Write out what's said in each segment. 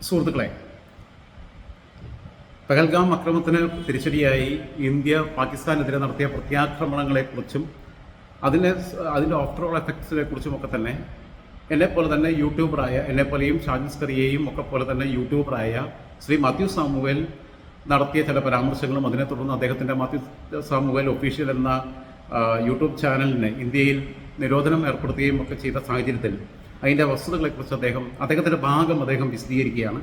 സുഹൃത്തുക്കളെ, പഹൽഗാം അക്രമത്തിന് തിരിച്ചടിയായി ഇന്ത്യ പാകിസ്ഥാനെതിരെ നടത്തിയ പ്രത്യാക്രമണങ്ങളെക്കുറിച്ചും അതിൻ്റെ ആഫ്റ്റർ ഓൾ എഫക്ട്സിനെ കുറിച്ചുമൊക്കെ തന്നെ എന്നെപ്പോലെ തന്നെ യൂട്യൂബറായ എന്നെപ്പോലെയും ഷാജിസ് കറിയെയും ഒക്കെ പോലെ തന്നെ യൂട്യൂബറായ ശ്രീ മാത്യു സാമുവേൽ നടത്തിയ ചില പരാമർശങ്ങളും അതിനെ തുടർന്ന് അദ്ദേഹത്തിൻ്റെ മാത്യു സാമുവേൽ ഒഫീഷ്യൽ എന്ന യൂട്യൂബ് ചാനലിന് ഇന്ത്യയിൽ നിരോധനം ഏർപ്പെടുത്തുകയും ഒക്കെ ചെയ്ത സാഹചര്യത്തിൽ അതിൻ്റെ വസ്തുതകളെക്കുറിച്ച് അദ്ദേഹത്തിൻ്റെ ഭാഗം അദ്ദേഹം വിശദീകരിക്കുകയാണ്.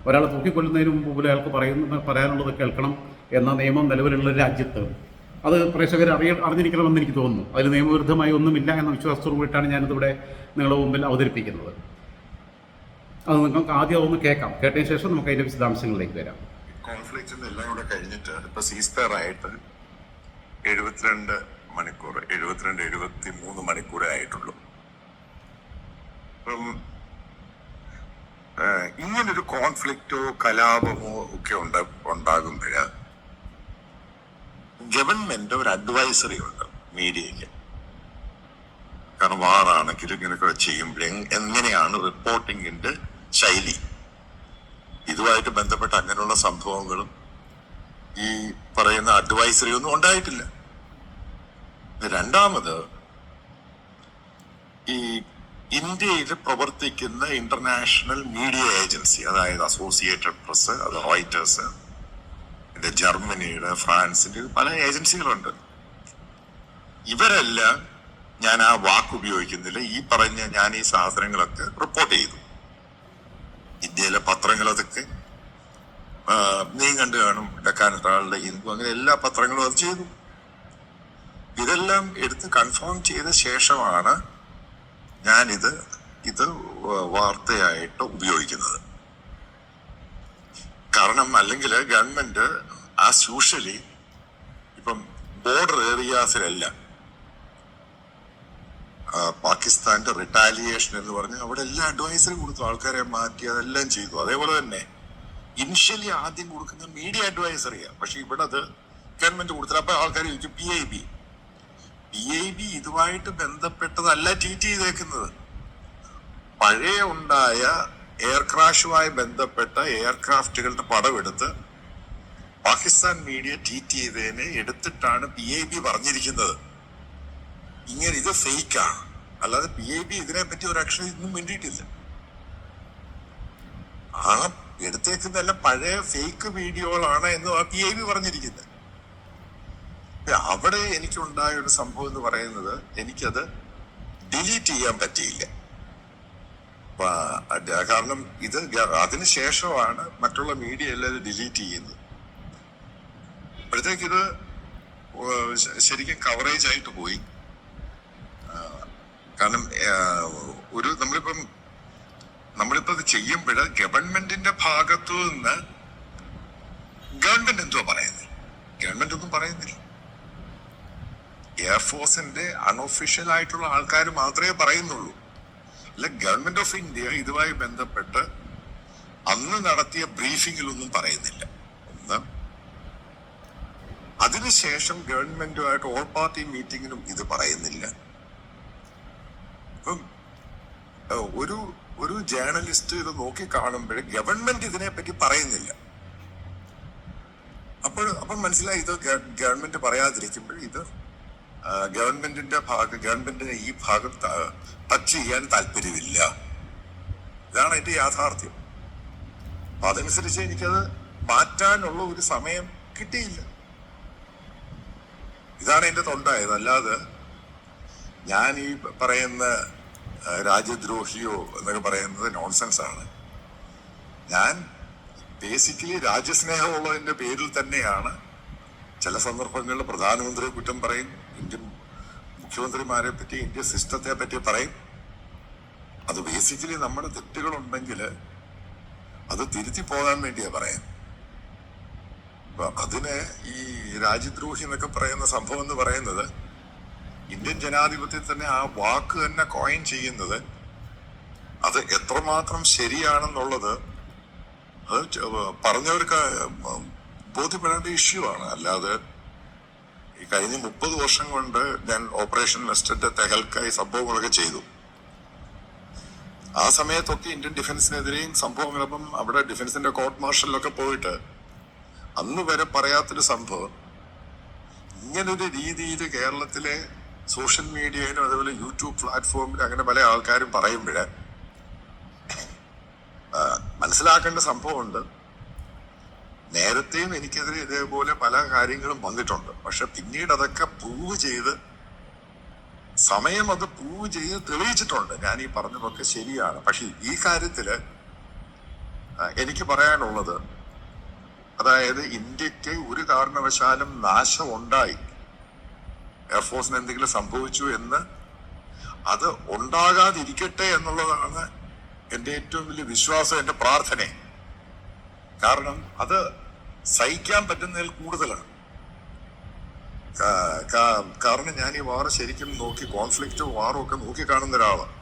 ഒരാളെ തൂക്കിക്കൊല്ലുന്നതിന് മുമ്പ് പോലും അയാൾക്ക് പറയാനുള്ളത് കേൾക്കണം എന്ന നിയമം നിലവിലുള്ള രാജ്യത്ത് അത് പ്രേക്ഷകർ അറിഞ്ഞിരിക്കണമെന്ന് എനിക്ക് തോന്നുന്നു. അതിൽ നിയമവിരുദ്ധമായി ഒന്നുമില്ല എന്ന വിശ്വാസത്തോടു കൂടിയിട്ടാണ് ഞാനിതിവിടെ നിങ്ങളുടെ മുമ്പിൽ അവതരിപ്പിക്കുന്നത്. അത് നിങ്ങൾക്ക് ആദ്യം ഒന്ന് കേൾക്കാം. കേട്ടതിന് ശേഷം നമുക്ക് അതിൻ്റെ വിശദാംശങ്ങളിലേക്ക് വരാം. കോൺഫ്ലിക്റ്റ് എല്ലാം കൂടെ കഴിഞ്ഞിട്ട് ഇപ്പൊ സീസ്ഫയർ ആയിട്ട് 72 മണിക്കൂർ 73 മണിക്കൂറേ ആയിട്ടുള്ളൂ. അപ്പം ഇങ്ങനൊരു കോൺഫ്ലിക്റ്റോ കലാപമോ ഒക്കെ ഉണ്ടാകുമ്പോഴ് ഗവൺമെന്റ് ഒരു അഡ്വൈസറി ഉണ്ട് മീഡിയയ്ക്ക്. കാരണം വാറാണെങ്കിലും ഇങ്ങനെയൊക്കെ ചെയ്യുമ്പോൾ എങ്ങനെയാണ് റിപ്പോർട്ടിങ്ങിന്റെ ശൈലി, ഇതുമായിട്ട് ബന്ധപ്പെട്ട അങ്ങനെയുള്ള സംഭവങ്ങളും ഈ പറയുന്ന അഡ്വൈസറി ഒന്നും ഉണ്ടായിട്ടില്ല. രണ്ടാമത്, ഈ ഇന്ത്യയിൽ പ്രവർത്തിക്കുന്ന ഇന്റർനാഷണൽ മീഡിയ ഏജൻസി, അതായത് അസോസിയേറ്റഡ് പ്രസ്, അത് റോയിറ്റേഴ്സ്, ജർമ്മനിയുടെ, ഫ്രാൻസിന്റെ പല ഏജൻസികളുണ്ട്. ഇവരെല്ലാം, ഞാൻ ആ വാക്ക് ഉപയോഗിക്കുന്നില്ല, ഈ പറഞ്ഞ ഞാൻ ഈ സാധനങ്ങളൊക്കെ റിപ്പോർട്ട് ചെയ്തു. ഇന്ത്യയിലെ പത്രങ്ങളതൊക്കെ നീ കണ്ടു കാണും, ഡക്കാനത്താളുടെ ഹിന്ദു, അങ്ങനെ എല്ലാ പത്രങ്ങളും അത് ചെയ്തു. ഇതെല്ലാം എടുത്ത് കൺഫേം ചെയ്ത ശേഷമാണ് ഞാനിത് വാർത്തയായിട്ട് ഉപയോഗിക്കുന്നത്. കാരണം അല്ലെങ്കിൽ ഗവൺമെന്റ് ആസ് യൂഷ്വലി ഇപ്പം ബോർഡർ ഏരിയാസിലെല്ലാം പാകിസ്ഥാന്റെ റിട്ടാലിയേഷൻ എന്ന് പറഞ്ഞ് അവിടെ എല്ലാം അഡ്വൈസറി കൊടുത്തു, ആൾക്കാരെ മാറ്റി, അതെല്ലാം ചെയ്തു. അതേപോലെ തന്നെ ഇനിഷ്യലി ആദ്യം കൊടുക്കുന്ന മീഡിയ അഡ്വൈസറിയാണ്. പക്ഷെ ഇവിടെ അത് ഗവൺമെന്റ് കൊടുത്തില്ല. അപ്പൊ ആൾക്കാർ ചോദിച്ചു PIB ഇതുമായിട്ട് ബന്ധപ്പെട്ടതല്ല ട്വീറ്റ് ചെയ്തേക്കുന്നത്. പഴയ ഉണ്ടായ എയർക്രാഷുമായി ബന്ധപ്പെട്ട എയർക്രാഫ്റ്റുകളുടെ പടമെടുത്ത് പാകിസ്ഥാൻ മീഡിയ ട്വീറ്റ് ചെയ്തതിനെ എടുത്തിട്ടാണ് PIB പറഞ്ഞിരിക്കുന്നത്. ഇങ്ങനെ ഇത് ഫേക്കാണ്, അല്ലാതെ PIB ഇതിനെപ്പറ്റി ഒരു അക്ഷരം ഇന്നും വേണ്ടിയിട്ടില്ല. ആ എടുത്തേക്കുന്നതെല്ലാം പഴയ ഫേക്ക് വീഡിയോകളാണ് എന്ന് PIB പറഞ്ഞിരിക്കുന്നത്. അവിടെ എനിക്കുണ്ടായ ഒരു സംഭവം എന്ന് പറയുന്നത്, എനിക്കത് ഡിലീറ്റ് ചെയ്യാൻ പറ്റിയില്ല. കാരണം ഇത് അതിനുശേഷമാണ് മറ്റുള്ള മീഡിയ എല്ലാം ഡിലീറ്റ് ചെയ്യുന്നത്. അപ്പോഴത്തേക്ക് ഇത് ശരിക്കും കവറേജ് ആയിട്ട് പോയി. കാരണം നമ്മളിപ്പോ ഇത് ചെയ്യുമ്പോൾ ഗവൺമെന്റിന്റെ ഭാഗത്തു നിന്ന് ഗവൺമെന്റ് എന്തോ പറയുന്നത്, ഗവൺമെന്റ് ഒന്നും പറയുന്നില്ല. എയർഫോഴ്സിന്റെ അൺഒഫീഷ്യൽ ആയിട്ടുള്ള ആൾക്കാർ മാത്രമേ പറയുന്നുള്ളൂ. അല്ല, ഗവൺമെന്റ് ഓഫ് ഇന്ത്യ ഇതുമായി ബന്ധപ്പെട്ട് അന്ന് നടത്തിയ ബ്രീഫിങ്ങിലൊന്നും പറയുന്നില്ല. ഒന്ന്, അതിനുശേഷം ഗവൺമെന്റുമായിട്ട് ഓൾ പാർട്ടി മീറ്റിങ്ങിനും ഇത് പറയുന്നില്ല. ഇപ്പം ഒരു ജേർണലിസ്റ്റ് ഇത് നോക്കി കാണുമ്പോഴേ ഗവൺമെന്റ് ഇതിനെപ്പറ്റി പറയുന്നില്ല. അപ്പം മനസ്സിലായി ഇത് ഗവൺമെന്റ് പറയാതിരിക്കുമ്പോൾ ഇത് ഗവൺമെന്റിന് ഈ ഭാഗം ടച്ച് ചെയ്യാൻ താല്പര്യമില്ല. ഇതാണ് അതിന്റെ യാഥാർത്ഥ്യം. അപ്പൊ അതനുസരിച്ച് എനിക്കത് മാറ്റാനുള്ള ഒരു സമയം കിട്ടിയില്ല. ഇതാണ് എന്റെ തൊണ്ടായത്. അല്ലാതെ ഞാൻ ഈ പറയുന്ന രാജ്യദ്രോഹിയോ എന്നൊക്കെ പറയുന്നത് നോൺസെൻസ് ആണ്. ഞാൻ ബേസിക്കലി രാജ്യസ്നേഹമുള്ളതിന്റെ പേരിൽ തന്നെയാണ് ചില സന്ദർഭങ്ങളിൽ പ്രധാനമന്ത്രിയെ കുറ്റം പറയും, ഇന്ത്യൻ മുഖ്യമന്ത്രിമാരെ പറ്റി, ഇന്ത്യൻ സിസ്റ്റത്തെ പറ്റി പറയും. അത് ബേസിക്കലി നമ്മുടെ തെറ്റുകളുണ്ടെങ്കിൽ അത് തിരുത്തി പോകാൻ വേണ്ടിയാ പറയാൻ. അതിന് ഈ രാജ്യദ്രോഹി എന്നൊക്കെ പറയുന്ന സംഭവം എന്ന് പറയുന്നത്, ഇന്ത്യൻ ജനാധിപത്യത്തിൽ തന്നെ ആ വാക്ക് തന്നെ കോയിൻ ചെയ്യുന്നത് അത് എത്രമാത്രം ശരിയാണെന്നുള്ളത് അത് പറഞ്ഞവർക്ക് ബോധ്യപ്പെടേണ്ട ഇഷ്യൂ ആണ്. അല്ലാതെ ഈ കഴിഞ്ഞ 30 വർഷം കൊണ്ട് ഞാൻ ഓപ്പറേഷൻ നെസ്റ്റന്റെ തെഹൽക്കായി സംഭവങ്ങളൊക്കെ ചെയ്തു. ആ സമയത്തൊക്കെ ഇന്ത്യൻ ഡിഫൻസിനെതിരെയും സംഭവങ്ങളപ്പം അവിടെ ഡിഫൻസിന്റെ കോർട്ട് മാർഷലിലൊക്കെ പോയിട്ട് അന്ന് വരെ പറയാത്തൊരു സംഭവം ഇങ്ങനൊരു രീതിയിൽ കേരളത്തിലെ സോഷ്യൽ മീഡിയയിലും അതേപോലെ യൂട്യൂബ് പ്ലാറ്റ്ഫോമിലും അങ്ങനെ പല ആൾക്കാരും പറയുമ്പോഴേ മനസ്സിലാക്കേണ്ട സംഭവമുണ്ട്. നേരത്തെയും എനിക്കെതിരെ ഇതേപോലെ പല കാര്യങ്ങളും വന്നിട്ടുണ്ട്. പക്ഷെ പിന്നീട് അതൊക്കെ പ്രൂവ് ചെയ്ത് സമയം അത് പ്രൂവ് ചെയ്ത് തെളിയിച്ചിട്ടുണ്ട് ഞാൻ ഈ പറഞ്ഞതൊക്കെ ശരിയാണ്. പക്ഷെ ഈ കാര്യത്തില് എനിക്ക് പറയാനുള്ളത്, അതായത് ഇന്ത്യക്ക് ഒരു കാരണവശാലും നാശം ഉണ്ടായി, എയർഫോഴ്സിന് എന്തെങ്കിലും സംഭവിച്ചു എന്ന് അത് ഉണ്ടാകാതിരിക്കട്ടെ എന്നുള്ളതാണ് എൻ്റെ ഏറ്റവും വലിയ വിശ്വാസം, എൻ്റെ പ്രാർത്ഥന. കാരണം അത് സഹിക്കാൻ പറ്റുന്നതിൽ കൂടുതലാണ്. കാരണം ഞാൻ ഈ വാർ ശരിക്കും നോക്കി, കോൺഫ്ലിക്റ്റും വാറും ഒക്കെ നോക്കി കാണുന്ന ഒരാളാണ്.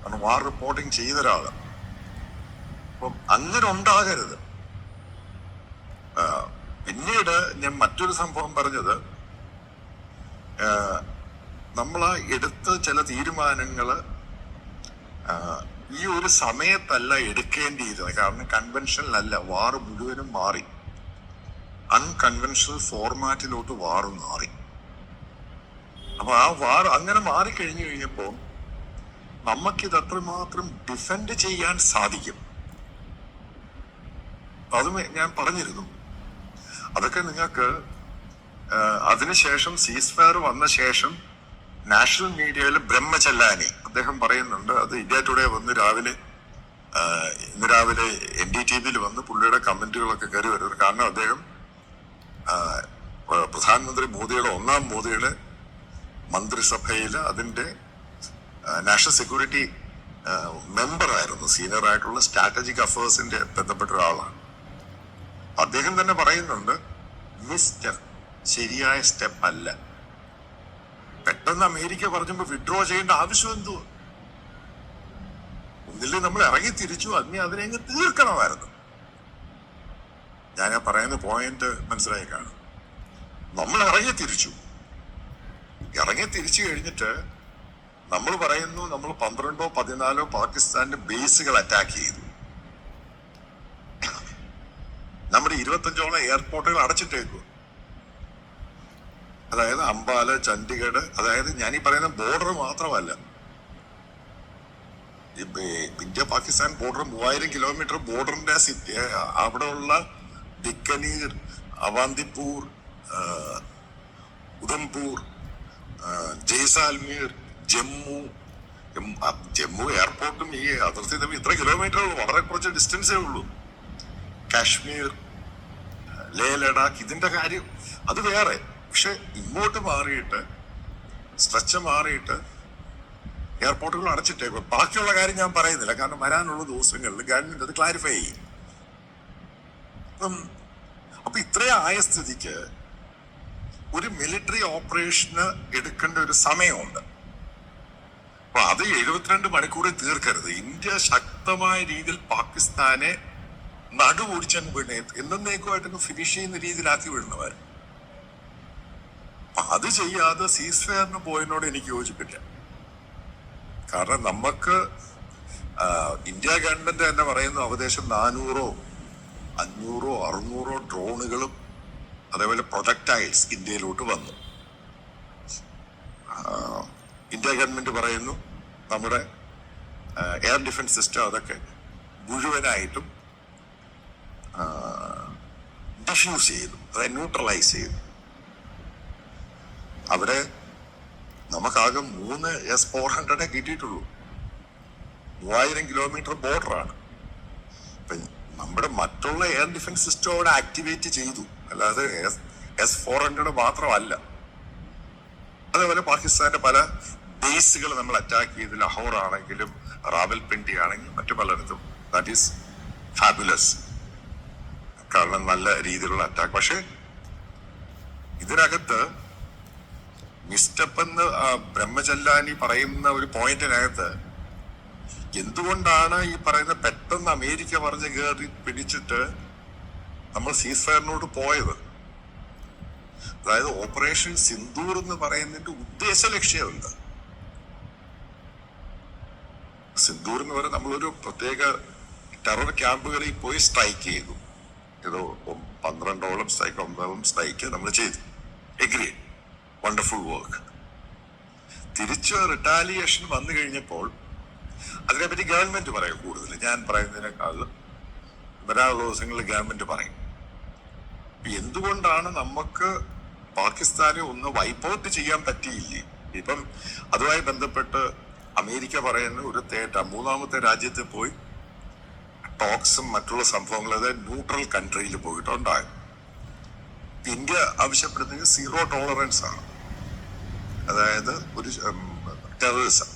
കാരണം വാർ റിപ്പോർട്ടിങ് ചെയ്ത ഒരാളാണ്. അപ്പം അങ്ങനെ ഉണ്ടാകരുത്. പിന്നീട് ഞാൻ മറ്റൊരു സംഭവം പറഞ്ഞത്, നമ്മൾ എടുത്ത ചില തീരുമാനങ്ങള് ഈ ഒരു സമയത്തല്ല എടുക്കേണ്ടിയിരുന്നത്. കാരണം കൺവെൻഷനിലല്ല, വാർ മുഴുവനും മാറി, അൺകൺവെൻഷണൽ ഫോർമാറ്റിലോട്ട് വാർ മാറി. അപ്പൊ ആ വാർ അങ്ങനെ മാറിക്കഴിഞ്ഞു കഴിഞ്ഞപ്പോ നമുക്കിത് അത്രമാത്രം ഡിഫെൻഡ് ചെയ്യാൻ സാധിക്കും. അതും ഞാൻ പറഞ്ഞിരുന്നു. അതൊക്കെ നിങ്ങൾക്ക് അതിനുശേഷം സീസ് ഫയർ വന്ന ശേഷം നാഷണൽ മീഡിയയിൽ ബ്രഹ്മചല്ലാനി അദ്ദേഹം പറയുന്നുണ്ട്, അത് ഇന്ത്യ ടുഡേ വന്ന് ഇന്ന് രാവിലെ NDTV വന്ന് പുള്ളിയുടെ കമന്റുകളൊക്കെ കയറി വരുന്നത്. കാരണം അദ്ദേഹം പ്രധാനമന്ത്രി മോദിയുടെ മോദിയുടെ മന്ത്രിസഭയിൽ അതിന്റെ നാഷണൽ സെക്യൂരിറ്റി മെമ്പറായിരുന്നു, സീനിയർ ആയിട്ടുള്ള സ്ട്രാറ്റജിക് അഫയേഴ്സിന്റെ ബന്ധപ്പെട്ട ഒരാളാണ്. അദ്ദേഹം തന്നെ പറയുന്നുണ്ട്, മിസ്റ്റർ ശരിയായ സ്റ്റെപ്പ് അല്ല. പെട്ടെന്ന് അമേരിക്ക പറഞ്ഞപ്പോ വിഡ്രോ ചെയ്യേണ്ട ആവശ്യം എന്തുവാ? ഒന്നില്ലേ നമ്മൾ ഇറങ്ങി തിരിച്ചു, അതിനെ തീർക്കണമായിരുന്നു. ഞാൻ പറയുന്ന പോയിന്റ് മനസ്സിലായി കാണും. നമ്മൾ ഇറങ്ങി തിരിച്ചു കഴിഞ്ഞിട്ട് നമ്മൾ പറയുന്നു നമ്മൾ 12ഓ 14ഓ പാകിസ്ഥാന്റെ ബേസുകൾ അറ്റാക്ക് ചെയ്തു. നമ്മുടെ 25ഓളം എയർപോർട്ടുകൾ അടച്ചിട്ടേക്കും. അതായത് അംബാല, ചണ്ഡീഗഡ്, അതായത് ഞാൻ ഈ പറയുന്ന ബോർഡർ മാത്രമല്ല, ഇന്ത്യ പാകിസ്ഥാൻ ബോർഡർ 3000 കിലോമീറ്റർ ബോർഡറിന്റെ സിറ്റി, അവിടെ ഉള്ള ബിക്കനീർ, അവന്തിപ്പൂർ, ഉധംപൂർ, ജയ്സാൽമീർ, ജമ്മു എയർപോർട്ടും ഈ അതിർത്തി തമ്മിൽ ഇത്ര കിലോമീറ്റർ ഉള്ളൂ, വളരെ കുറച്ച് ഡിസ്റ്റൻസേ ഉള്ളൂ. കാശ്മീർ, ലേ ലഡാക്ക്, ഇതിന്റെ കാര്യം അത് വേറെ. പക്ഷെ ഇങ്ങോട്ട് മാറിയിട്ട് സ്ട്രെച്ച് മാറിയിട്ട് എയർപോർട്ടുകൾ അടച്ചിട്ടേക്കും. ബാക്കിയുള്ള കാര്യം ഞാൻ പറയുന്നില്ല, കാരണം വരാനുള്ള ദിവസങ്ങളിൽ ഗവൺമെന്റ് അത് ക്ലാരിഫൈ ചെയ്യും. അപ്പൊ ഇത്രയും ആയ സ്ഥിതിക്ക് ഒരു മിലിറ്ററി ഓപ്പറേഷന് എടുക്കേണ്ട ഒരു സമയമുണ്ട്. അപ്പൊ അത് 72 മണിക്കൂറിൽ തീർക്കരുത്. ഇന്ത്യ ശക്തമായ രീതിയിൽ പാകിസ്ഥാനെ നടുവൊടിച്ചങ്ങ് വിടണേ, എന്നേക്കുമായിട്ടങ്ങ് ഫിനിഷ് ചെയ്യുന്ന രീതിയിലാക്കി വിടണവർ. അത് ചെയ്യാതെ സീസ് ഫയറിന് പോയതിനോട് എനിക്ക് യോജിപ്പില്ല. കാരണം നമുക്ക് ഇന്ത്യ ഗവൺമെന്റ് തന്നെ പറയുന്നു ഏകദേശം 400, 500, 600 ഡ്രോണുകളും അതേപോലെ പ്രൊജക്ടൈൽസ് ഇന്ത്യയിലോട്ട് വന്നു. ഇന്ത്യ ഗവൺമെന്റ് പറയുന്നു നമ്മുടെ എയർ ഡിഫൻസ് സിസ്റ്റം അതൊക്കെ മുഴുവനായിട്ടും ഡിഫ്യൂസ് ചെയ്തു, അതായത് ന്യൂട്രലൈസ് ചെയ്തു. അവിടെ നമുക്കാകെ 3 S-400 കിട്ടിയിട്ടുള്ളൂ. 3000 കിലോമീറ്റർ ബോർഡറാണ്. നമ്മുടെ മറ്റുള്ള എയർ ഡിഫൻസ് സിസ്റ്റം അവിടെ ആക്ടിവേറ്റ് ചെയ്തു, അല്ലാതെ S-400 മാത്രമല്ല. അതേപോലെ പാകിസ്ഥാന്റെ പല ബേസുകൾ നമ്മൾ അറ്റാക്ക് ചെയ്ത്, ലാഹോർ ആണെങ്കിലും റാവൽപിണ്ടി ആണെങ്കിലും മറ്റു പലയിടത്തും. ദാറ്റ് ഈസ് ഫാബുലസ്, കാരണം നല്ല രീതിയിലുള്ള അറ്റാക്ക്. പക്ഷെ ഇതിനകത്ത് മിസ്റ്റപ്പെന്ന് ബ്രഹ്മചല്ലാനി പറയുന്ന ഒരു പോയിന്റിനകത്ത് എന്തുകൊണ്ടാണ് ഈ പറയുന്ന പെട്ടെന്ന് അമേരിക്ക പറഞ്ഞ് കയറി പിടിച്ചിട്ട് നമ്മൾ സീസ് ഫയറിനോട് പോയത്? അതായത് ഓപ്പറേഷൻ സിന്ദൂർ എന്ന് പറയുന്നതിന്റെ ഉദ്ദേശ ലക്ഷ്യമുണ്ട്. സിന്ദൂർ എന്ന് പറയുന്നത് നമ്മളൊരു പ്രത്യേക ടെറർ ക്യാമ്പുകളിൽ പോയി സ്ട്രൈക്ക് ചെയ്തു. ഏതോ 12 സ്ട്രൈക്ക് 9 സ്ട്രൈക്ക് നമ്മൾ ചെയ്തു. Agree, wonderful work. തിരിച്ച് റിട്ടാലിയേഷൻ വന്നു കഴിഞ്ഞപ്പോൾ അതിനെപ്പറ്റി ഗവൺമെന്റ് പറയും കൂടുതൽ. ഞാൻ പറയുന്നതിനേക്കാൾ വരാനുള്ള ദിവസങ്ങളിൽ ഗവൺമെന്റ് പറയും. എന്തുകൊണ്ടാണ് നമുക്ക് പാകിസ്ഥാനെ ഒന്ന് വൈപ്പ് ഔട്ട് ചെയ്യാൻ പറ്റിയില്ലേ? ഇപ്പം അതുമായി ബന്ധപ്പെട്ട് അമേരിക്ക പറയുന്ന ഒരു മൂന്നാമത്തെ രാജ്യത്ത് പോയി ടോക്സും മറ്റുള്ള സംഭവങ്ങളും, അതായത് ന്യൂട്രൽ കൺട്രിയിൽ പോയിട്ടുണ്ടായി. ഇന്ത്യ ആവശ്യപ്പെടുന്നത് 0 ടോളറൻസ് ആണ്. അതായത് ഒരു ടെററിസം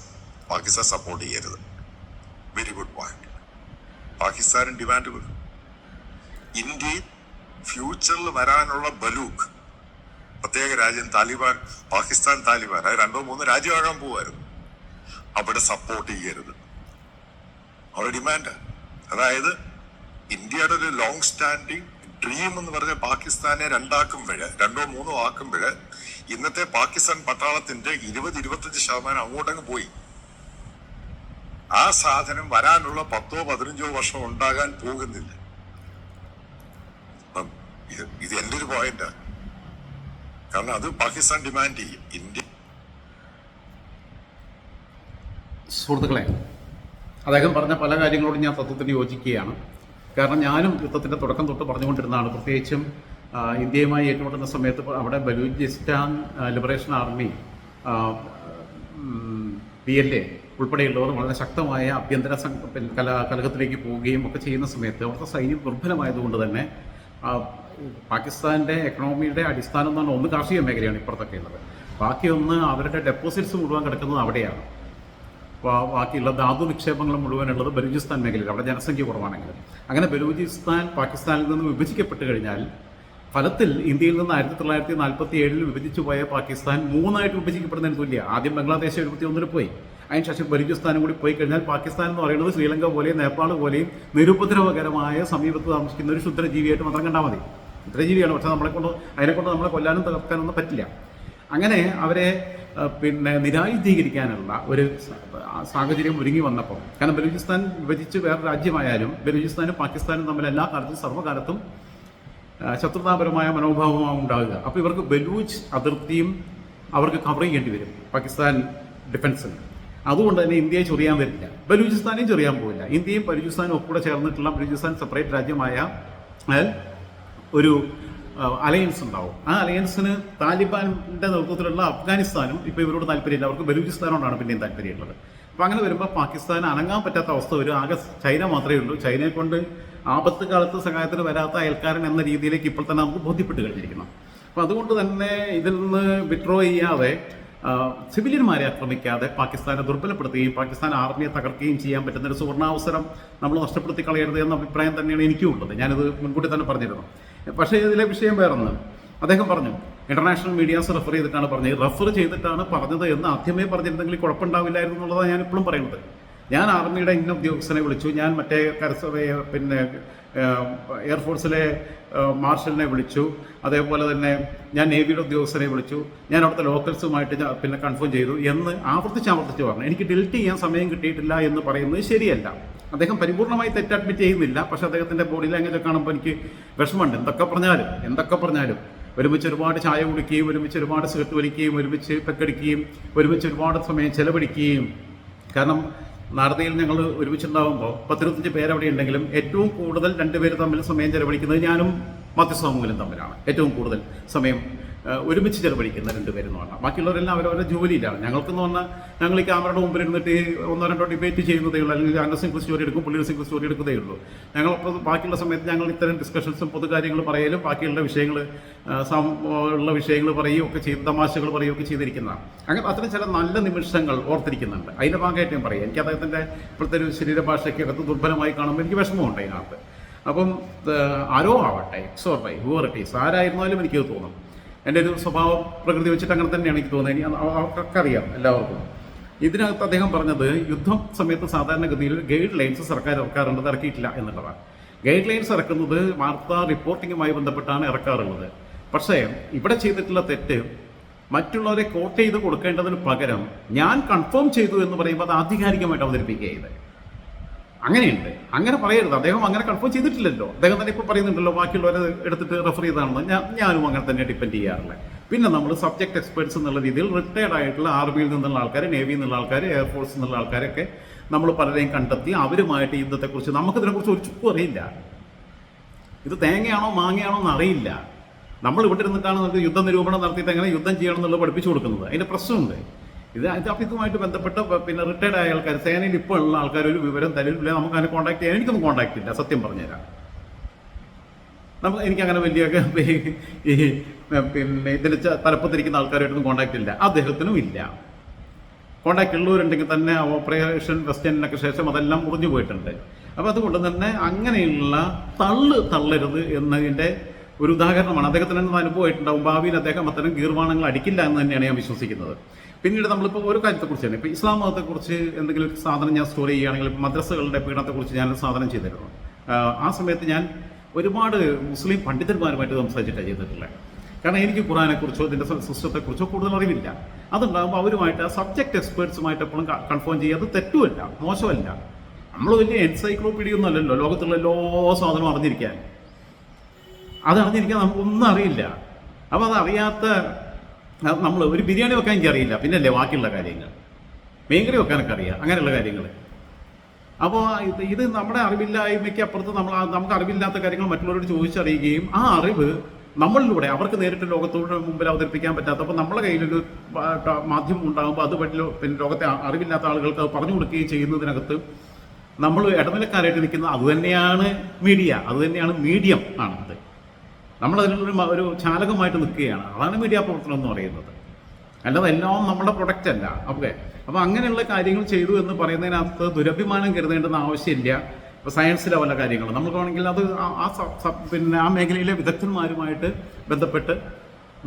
പാകിസ്ഥാൻ സപ്പോർട്ട് ചെയ്യരുത്. Very good point. പാകിസ്ഥാനും ഡിമാൻഡ് വരും. ഇന്ത്യയിൽ ഫ്യൂച്ചറിൽ വരാനുള്ള ബലൂക്ക് പ്രത്യേക രാജ്യം താലിബാൻ, പാകിസ്ഥാൻ താലിബാൻ, അത് 2-3 രാജ്യമാകാൻ പോവായിരുന്നു. അവിടെ സപ്പോർട്ട് ചെയ്യരുത്. അവിടെ ഡിമാൻഡ്. അതായത് ഇന്ത്യയുടെ ഒരു ലോങ് സ്റ്റാൻഡിങ് ഡ്രീം എന്ന് പറഞ്ഞ പാകിസ്ഥാനെ 2-3 ആക്കുമ്പോഴ് ഇന്നത്തെ പാകിസ്ഥാൻ പട്ടാളത്തിന്റെ 20-25% അങ്ങോട്ടങ്ങ് പോയി. ആ സാധനം വരാനുള്ള 10-15 വർഷം ഉണ്ടാകാൻ പോകുന്നില്ല. അപ്പം ഇത് എന്റെ ഒരു പോയിന്റാ. കാരണം അത് പാകിസ്ഥാൻ ഡിമാൻഡ് ചെയ്യും. ഇന്ത്യ സുഹൃത്തുക്കളെ, അദ്ദേഹം പറഞ്ഞ പല കാര്യങ്ങളോടും ഞാൻ തത്വത്തിന് യോജിക്കുകയാണ്. കാരണം ഞാനും യുദ്ധത്തിൻ്റെ തുടക്കം തൊട്ട് പറഞ്ഞുകൊണ്ടിരുന്നതാണ്. പ്രത്യേകിച്ചും ഇന്ത്യയുമായി ഏറ്റുമുട്ടുന്ന സമയത്ത് അവിടെ ബലൂചിസ്ഥാൻ ലിബറേഷൻ ആർമി, PLA ഉൾപ്പെടെയുള്ളവർ വളരെ ശക്തമായ ആഭ്യന്തര കലഹത്തിലേക്ക് പോവുകയും ഒക്കെ ചെയ്യുന്ന സമയത്ത് അവിടുത്തെ സൈന്യം ദുർബലമായതുകൊണ്ട് തന്നെ പാകിസ്ഥാൻ്റെ എക്കണോമിയുടെ അടിസ്ഥാനം എന്ന് പറഞ്ഞാൽ ഒന്ന് കാർഷിക മേഖലയാണ് ഇപ്പുറത്തൊക്കെ ഉള്ളത്. ബാക്കിയൊന്ന് അവരുടെ ഡെപ്പോസിറ്റ്സ് മുഴുവൻ കിടക്കുന്നത് അവിടെയാണ്. ബാക്കിയുള്ള ധാതു നിക്ഷേപങ്ങൾ മുഴുവനുള്ളത് ബലൂചിസ്ഥാൻ മേഖലയിൽ, അവിടെ ജനസംഖ്യ കുറവാണെങ്കിലും. അങ്ങനെ ബലൂചിസ്ഥാൻ പാകിസ്ഥാനിൽ നിന്ന് വിഭജിക്കപ്പെട്ട് കഴിഞ്ഞാൽ ഫലത്തിൽ ഇന്ത്യയിൽ നിന്ന് 1947 വിഭജിച്ചു പോയ പാകിസ്ഥാൻ 3 വിഭജിക്കപ്പെടുന്നതിന് തുല്യ. ആദ്യം ബംഗ്ലാദേശ് 71 പോയി, അതിനുശേഷം ബലൂചിസ്ഥാനും കൂടി പോയി കഴിഞ്ഞാൽ പാകിസ്ഥാൻ എന്ന് പറയുന്നത് ശ്രീലങ്ക പോലെയും നേപ്പാൾ പോലെയും നിരുപദ്രവകരമായ സമീപത്ത് താമസിക്കുന്ന ഒരു ക്ഷുദ്രജീവിയായിട്ട് മാത്രം കണ്ടാൽ മതി. ക്ഷുദ്രജീവിയാണ്, പക്ഷേ അതിനെക്കൊണ്ട് നമ്മളെ കൊല്ലാനും തകർക്കാനൊന്നും പറ്റില്ല. അങ്ങനെ അവരെ നിരായുധീകരിക്കാനുള്ള ഒരു സാഹചര്യം ഒരുങ്ങി വന്നപ്പോൾ, കാരണം ബലൂചിസ്ഥാൻ വിഭജിച്ച് വേറെ രാജ്യമായാലും ബലൂചിസ്ഥാനും പാകിസ്ഥാനും തമ്മിൽ എല്ലാ കാലത്തും സർവ്വകാലത്തും ശത്രുതാപരമായ മനോഭാവമാണ് ഉണ്ടാകുക. അപ്പോൾ ഇവർക്ക് ബലൂച്ച് അതിർത്തിയും അവർക്ക് കവർ ചെയ്യേണ്ടി വരും പാകിസ്ഥാൻ ഡിഫൻസിന്. അതുകൊണ്ട് തന്നെ ഇന്ത്യയെ ചൊറിയാൻ വരില്ല, ബലൂചിസ്ഥാനെയും ചൊറിയാൻ പോവില്ല. ഇന്ത്യയും ബലൂചിസ്ഥാനും ഒക്കെ ചേർന്നിട്ടുള്ള ബലൂചിസ്ഥാൻ സെപ്പറേറ്റ് രാജ്യമായ ഒരു അലയൻസ് ഉണ്ടാവും. ആ അലയൻസിന് താലിബാൻ്റെ നേതൃത്വത്തിലുള്ള അഫ്ഗാനിസ്ഥാനും ഇപ്പോൾ ഇവരോട് താല്പര്യമില്ല, അവർക്ക് ബലൂചിസ്ഥാനോടാണ് പിന്നെയും താല്പര്യമുള്ളത്. അപ്പോൾ അങ്ങനെ വരുമ്പോൾ പാകിസ്ഥാൻ അനങ്ങാൻ പറ്റാത്ത അവസ്ഥ വരും. ആകെ ചൈന മാത്രമേ ഉള്ളൂ. ചൈനയെ കൊണ്ട് ആപത്ത് കാലത്ത് സഹായത്തിന് വരാത്ത അയൽക്കാരൻ എന്ന രീതിയിലേക്ക് ഇപ്പോൾ തന്നെ നമുക്ക് ബോധ്യപ്പെട്ട് കഴിഞ്ഞിരിക്കണം. അപ്പോൾ അതുകൊണ്ട് തന്നെ ഇതിൽ നിന്ന് വിഡ്രോ ചെയ്യാതെ സിവിലിയന്മാരെ ആക്രമിക്കാതെ പാകിസ്ഥാനെ ദുർബലപ്പെടുത്തുകയും പാകിസ്ഥാൻ ആർമിയെ തകർക്കുകയും ചെയ്യാൻ പറ്റുന്ന ഒരു സുവർണാവസരം നമ്മൾ നഷ്ടപ്പെടുത്തി കളയരുത് എന്ന അഭിപ്രായം തന്നെയാണ് എനിക്കും ഉള്ളത്. ഞാനിത് മുൻകൂട്ടി തന്നെ പറഞ്ഞിരുന്നു. പക്ഷേ ഇതിലെ വിഷയം വേറൊന്ന് അദ്ദേഹം പറഞ്ഞു, ഇന്റർനാഷണൽ മീഡിയാസ് റെഫർ ചെയ്തിട്ടാണ് പറഞ്ഞത്. റെഫർ ചെയ്തിട്ടാണ് പറഞ്ഞത് എന്ന് ആദ്യമേ പറഞ്ഞിരുന്നെങ്കിൽ കുഴപ്പമുണ്ടാവില്ലായിരുന്നു എന്നുള്ളതാണ് ഞാൻ ഇപ്പോഴും പറയുന്നത്. ഞാൻ ആർമിയുടെ ഇന്ന ഉദ്യോഗസ്ഥനെ വിളിച്ചു, ഞാൻ മറ്റേ എയർഫോഴ്സിലെ മാർഷലിനെ വിളിച്ചു, അതേപോലെ തന്നെ ഞാൻ നേവിയുടെ ഉദ്യോഗസ്ഥനെ വിളിച്ചു, ഞാൻ അവിടുത്തെ ലോക്കൽസുമായിട്ട് കൺഫേം ചെയ്തു എന്ന് ആവർത്തിച്ച് പറഞ്ഞു. എനിക്ക് ഡിലീറ്റ് ചെയ്യാൻ സമയം കിട്ടിയിട്ടില്ല എന്ന് പറയുന്നത് ശരിയല്ല. അദ്ദേഹം പരിപൂർണമായി തെറ്റ് അഡ്മിറ്റ് ചെയ്യുന്നില്ല, പക്ഷെ അദ്ദേഹത്തിൻ്റെ ബോഡി ലാംഗ്വേജ് കാണുമ്പോൾ എനിക്ക് വിഷമമുണ്ട്. എന്തൊക്കെ പറഞ്ഞാലും ഒരുമിച്ച് ഒരുപാട് ചായ കുടിക്കുകയും ഒരുമിച്ച് ഒരുപാട് സിഗരറ്റ് വലിക്കുകയും ഒരുമിച്ച് പെക്കടിക്കുകയും ഒരുമിച്ച് ഒരുപാട് സമയം ചെലവഴിക്കുകയും, കാരണം നാരദയിൽ ഞങ്ങൾ ഒരുമിച്ചുണ്ടാകുമ്പോൾ 10-25 പേരവിടെ ഉണ്ടെങ്കിലും ഏറ്റവും കൂടുതൽ 2 പേര് തമ്മിൽ സമയം ചെലവഴിക്കുന്നത് ഞാനും മാത്യസ്വാമുലും തമ്മിലാണ്. ഏറ്റവും കൂടുതൽ സമയം ഒരുമിച്ച് ചെലവഴിക്കുന്ന 2 പേരെന്ന് പറഞ്ഞാൽ ബാക്കിയുള്ളവരെല്ലാം അവരവരുടെ ജോലിയിലാണ്. ഞങ്ങൾക്കെന്ന് പറഞ്ഞാൽ ഞങ്ങൾ ഈ ക്യാമറയുടെ മുമ്പിൽ ഇരുന്നിട്ട് 1-2 ഡിബേറ്റ് ചെയ്യുന്നതേ ഉള്ളൂ, അല്ലെങ്കിൽ അന്ന സിംഗിൾ സ്റ്റോറി എടുക്കും, പുള്ളിയുടെ സിംഗിൾ സ്റ്റോറി എടുക്കുന്നതേ ഉള്ളൂ. ഞങ്ങളപ്പോൾ ബാക്കിയുള്ള സമയത്ത് ഞങ്ങൾ ഇത്തരം ഡിസ്കഷൻസും പൊതുകാര്യങ്ങൾ പറയലും ബാക്കിയുള്ള വിഷയങ്ങൾ ഉള്ള വിഷയങ്ങൾ പറയുകയും ഒക്കെ ചെയ്ത് തമാശകൾ പറയുകയൊക്കെ ചെയ്തിരിക്കുന്നതാണ്. അങ്ങനെ അത്തരം ചില നല്ല നിമിഷങ്ങൾ ഓർത്തിരിക്കുന്നുണ്ട്. അതിൻ്റെ ഭാഗമായിട്ട് ഞാൻ പറയാം, എനിക്ക് അദ്ദേഹത്തിൻ്റെ ഇപ്പോഴത്തെ ഒരു ശരീരഭാഷയ്ക്ക് അകത്ത് ദുർബലമായി കാണുമ്പോൾ എനിക്ക് വിഷമമുണ്ട് അതിനകത്ത്. അപ്പം ആരോ ആവട്ടെ, XOR ഹൂവർ ഇറ്റ് ഈസ്, ആരായിരുന്നാലും എനിക്കത് തോന്നും. എൻ്റെ ഒരു സ്വഭാവ പ്രകൃതി വെച്ചിട്ട് അങ്ങനെ തന്നെയാണ് എനിക്ക് തോന്നുന്നത്. അവർക്കൊക്കെ അറിയാം എല്ലാവർക്കും. ഇതിനകത്ത് അദ്ദേഹം പറഞ്ഞത് യുദ്ധം സമയത്ത് സാധാരണഗതിയിൽ ഗൈഡ് ലൈൻസ് സർക്കാർ ഇറക്കാറുള്ളത്, ഇറക്കിയിട്ടില്ല എന്നുള്ളതാണ്. ഗൈഡ് ലൈൻസ് ഇറക്കുന്നത് വാർത്താ റിപ്പോർട്ടിങ്ങുമായി ബന്ധപ്പെട്ടാണ് ഇറക്കാറുള്ളത്. പക്ഷേ ഇവിടെ ചെയ്തിട്ടുള്ള തെറ്റ് മറ്റുള്ളവരെ കോട്ട് ചെയ്ത് കൊടുക്കേണ്ടതിന് പകരം ഞാൻ കൺഫേം ചെയ്തു എന്ന് പറയുമ്പോൾ അത് ആധികാരികമായിട്ട് അവതരിപ്പിക്കുക ചെയ്ത്. അങ്ങനെയുണ്ട്, അങ്ങനെ പറയരുത്. അദ്ദേഹം അങ്ങനെ കൺഫേം ചെയ്തിട്ടില്ലല്ലോ. അദ്ദേഹം തന്നെ ഇപ്പോൾ പറയുന്നുണ്ടല്ലോ ബാക്കിയുള്ളവരെ എടുത്തിട്ട് റെഫർ ചെയ്താണെന്ന്. ഞാനും അങ്ങനെ തന്നെ ഡിപ്പെൻഡ് ചെയ്യാറില്ല. പിന്നെ നമ്മൾ സബ്ജക്ട് എക്സ്പേർട്സ് എന്നുള്ള രീതിയിൽ റിട്ടയർഡ് ആയിട്ടുള്ള ആർമിയിൽ നിന്നുള്ള ആൾക്കാർ, നേവിയിൽ നിന്നുള്ള ആൾക്കാർ, എയർഫോഴ്സിൽ നിന്നുള്ള ആൾക്കാരൊക്കെ നമ്മൾ പലരെയും കണ്ടെത്തി അവരുമായിട്ട് യുദ്ധത്തെക്കുറിച്ച് നമുക്കിതിനെക്കുറിച്ച് ഒരു ചുക്കും അറിയില്ല. ഇത് തേങ്ങയാണോ മാങ്ങയാണോ എന്ന് അറിയില്ല. നമ്മൾ ഇവിടെ ഇരുന്നിട്ടാണ് നമുക്ക് യുദ്ധ നിരൂപണം നടത്തിയിട്ട് എങ്ങനെ യുദ്ധം ചെയ്യണം എന്നുള്ളത് പഠിപ്പിച്ചു കൊടുക്കുന്നത്. അതിൻ്റെ പ്രശ്നമുണ്ട്. അപ്പോൾ ഇതുമായിട്ട് ബന്ധപ്പെട്ട പിന്നെ റിട്ടയർഡ് ആയ ആൾക്കാർ, സേനയിൽ ഇപ്പോൾ ഉള്ള ആൾക്കാർ ഒരു വിവരം തരില്ല. നമുക്ക് അതിനെ കോൺടാക്ട് ചെയ്യാൻ എനിക്കൊന്നും കോൺടാക്ട് ഇല്ല, സത്യം പറഞ്ഞുതരാം. എനിക്കങ്ങനെ വലിയ ഈ പിന്നെ ഇതിൽ തലപ്പത്തിരിക്കുന്ന ആൾക്കാരായിട്ടൊന്നും കോൺടാക്ട് ഇല്ല. അദ്ദേഹത്തിനും ഇല്ല. കോൺടാക്ട് ഉള്ളവരുണ്ടെങ്കിൽ തന്നെ ഓപ്പറേഷൻ വെസ്റ്റേണിനൊക്കെ ശേഷം അതെല്ലാം മുറിഞ്ഞു പോയിട്ടുണ്ട്. അപ്പോൾ അതുകൊണ്ട് തന്നെ അങ്ങനെയുള്ള തള്ളരുത് എന്നതിൻ്റെ ഒരു ഉദാഹരണമാണ്. അദ്ദേഹത്തിന് അനുഭവമായിട്ടുണ്ടാവും. ഭാവിയിൽ അദ്ദേഹം അത്തരം ഗീർവാണങ്ങൾ അടിക്കില്ല എന്ന് തന്നെയാണ് ഞാൻ വിശ്വസിക്കുന്നത്. പിന്നീട് നമ്മളിപ്പോൾ ഒരു കാര്യത്തെക്കുറിച്ച് തന്നെ, ഇപ്പോൾ ഇസ്ലാം മതത്തെക്കുറിച്ച് എന്തെങ്കിലും സാധനം ഞാൻ സ്റ്റോറി ചെയ്യുകയാണെങ്കിൽ മദ്രസകളുടെ പീഡനത്തെക്കുറിച്ച് ഞാൻ സാധനം ചെയ്തിരുന്നു. ആ സമയത്ത് ഞാൻ ഒരുപാട് മുസ്ലിം പണ്ഡിതന്മാരുമായിട്ട് സംസാരിച്ചിട്ടാണ് ചെയ്തിട്ടുള്ളത്. കാരണം എനിക്ക് ഖുറാനെക്കുറിച്ചോ ഇതിൻ്റെ സിസ്റ്റത്തെക്കുറിച്ചോ കൂടുതൽ അറിവില്ല. അതുണ്ടാകുമ്പോൾ അവരുമായിട്ട് ആ സബ്ജക്ട് എക്സ്പേർട്സുമായിട്ട് എപ്പോഴും കൺഫേം ചെയ്യുക. അത് തെറ്റുമല്ല, മോശമല്ല. നമ്മൾ വലിയ എൻസൈക്ലോപീഡിയ ഒന്നും അല്ലല്ലോ ലോകത്തുള്ള എല്ലാ സാധനവും അറിഞ്ഞിരിക്കാൻ. അതറിഞ്ഞിരിക്കാൻ നമുക്കൊന്നും അറിയില്ല. അപ്പോൾ അതറിയാത്ത നമ്മൾ ഒരു ബിരിയാണി വെക്കാൻ എനിക്ക് അറിയില്ല, പിന്നല്ലേ ബാക്കിയുള്ള കാര്യങ്ങൾ. മീൻകറി വെക്കാനൊക്കെ അറിയാം, അങ്ങനെയുള്ള കാര്യങ്ങൾ. അപ്പോൾ ഇത് നമ്മുടെ അറിവില്ലായ്മയ്ക്ക് അപ്പുറത്ത് നമുക്ക് അറിവില്ലാത്ത കാര്യങ്ങൾ മറ്റുള്ളവരോട് ചോദിച്ചറിയുകയും ആ അറിവ് നമ്മളിലൂടെ അവർക്ക് നേരിട്ട് ലോകത്തോട് മുമ്പിൽ അവതരിപ്പിക്കാൻ പറ്റാത്ത, അപ്പോൾ നമ്മളെ കയ്യിലൊരു മാധ്യമം ഉണ്ടാകുമ്പോൾ അത് പിന്നെ ലോകത്തെ അറിവില്ലാത്ത ആളുകൾക്ക് അത് പറഞ്ഞു കൊടുക്കുകയും ചെയ്യുന്നതിനകത്ത് നമ്മൾ ഇടനിലക്കാരായിട്ട് നിൽക്കുന്നത് അതുതന്നെയാണ് മീഡിയ, അതുതന്നെയാണ് മീഡിയം ആണ്. അത് നമ്മളതിനുള്ള ചാലകമായിട്ട് നിൽക്കുകയാണ്. അതാണ് മീഡിയ പ്രവർത്തനം എന്ന് പറയുന്നത്. അല്ലാതെ എല്ലാം നമ്മുടെ പ്രൊഡക്റ്റ് അല്ല. ഓക്കെ, അപ്പോൾ അങ്ങനെയുള്ള കാര്യങ്ങൾ ചെയ്തു എന്ന് പറയുന്നതിനകത്ത് ദുരഭിമാനം കരുതേണ്ടുന്ന ആവശ്യമില്ല. ഇപ്പോൾ സയൻസിലെ പല കാര്യങ്ങൾ നമുക്ക് വേണമെങ്കിൽ അത് പിന്നെ ആ മേഖലയിലെ വിദഗ്ധന്മാരുമായിട്ട് ബന്ധപ്പെട്ട്